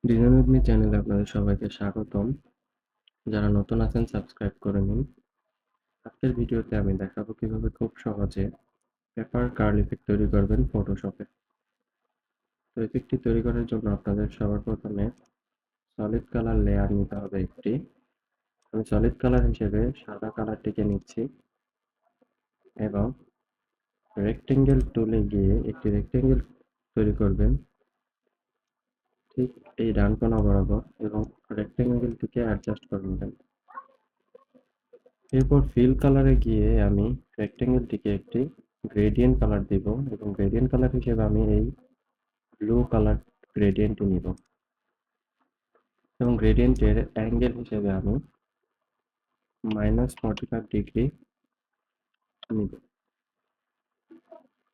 Design with me চ্যানেলে আপনাদের সবাইকে স্বাগতম। যারা নতুন আছেন সাবস্ক্রাইব করে নিন। আজকের ভিডিওতে আমি দেখাবো কিভাবে খুব সহজে পেপার কার্ল ইফেক্ট তৈরি করবেন ফটোশপে। তো ইফেক্টটি তৈরি করার জন্য আপনাদের সবার প্রথমে সলিড কালার লেয়ার নিতে হবে একটি। আমি সলিড কালার হিসেবে সাদা কালারটিকে নিচ্ছি এবং রেক্টেঙ্গেল টুলে গিয়ে একটি রেক্টেঙ্গেল তৈরি করবেন ঠিক এই ডান কোণা বরাবর এবং রেক্টেঙ্গেলটিকে অ্যাডজাস্ট করে নেবেন। এরপর ফিল কালারে গিয়ে আমি রেক্টেঙ্গেলটিকে একটি গ্রেডিয়েন্ট কালার দিব এবং গ্রেডিয়েন্ট কালার হিসেবে আমি এই ব্লু কালার গ্রেডিয়েন্টটি নিব এবং গ্রেডিয়েন্টের অ্যাঙ্গেল হিসেবে আমি -45 ডিগ্রি নিব।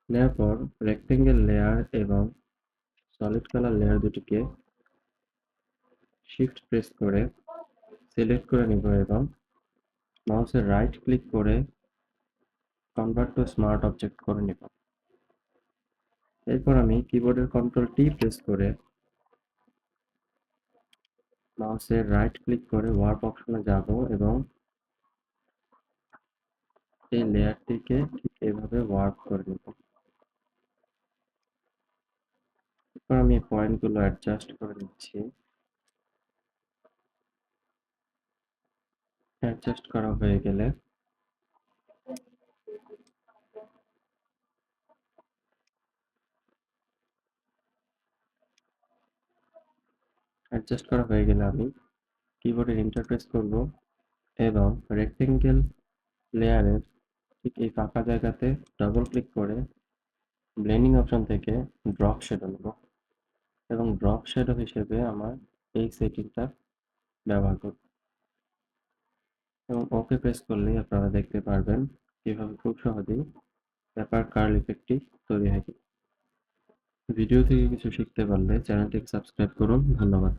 নেওয়ার পর রেক্টেঙ্গেল লেয়ার এবং সলিড কালার লেয়ার দুটিকে শিফট প্রেস করে সিলেক্ট করে নিব এবং মাউসের রাইট ক্লিক করে কনভার্ট টু স্মার্ট অবজেক্ট করে নিব। এরপর আমি কিবোর্ডের কন্ট্রোল টি প্রেস করে মাউসের রাইট ক্লিক করে ওয়ার্প অপশনে যাব এবং এই লেয়ারটিকে ঠিক এভাবে ওয়ার্প করে নেব। এরপর আমি পয়েন্টগুলো অ্যাডজাস্ট করে নিচ্ছি। অ্যাডজাস্ট করা হয়ে গেলে আমি কিবোর্ডের এন্টার প্রেস করব এবং রেক্টেঙ্গেল লেয়ারের ঠিক এই ফাঁকা জায়গাতে ডাবল ক্লিক করে ব্লেন্ডিং অপশন থেকে ড্রপ শ্যাডো নেব এবং ড্রপ শ্যাডো হিসেবে আমার এই সেটিংটা ব্যবহার করব এবং ওকে প্রেস করলেই আপনারা দেখতে পারবেন কিভাবে খুব সহজেই পেপার কার্ল ইফেক্টটি তৈরি হয়। ভিডিও থেকে কিছু শিখতে পারলে চ্যানেলটিকে সাবস্ক্রাইব করুন। ধন্যবাদ।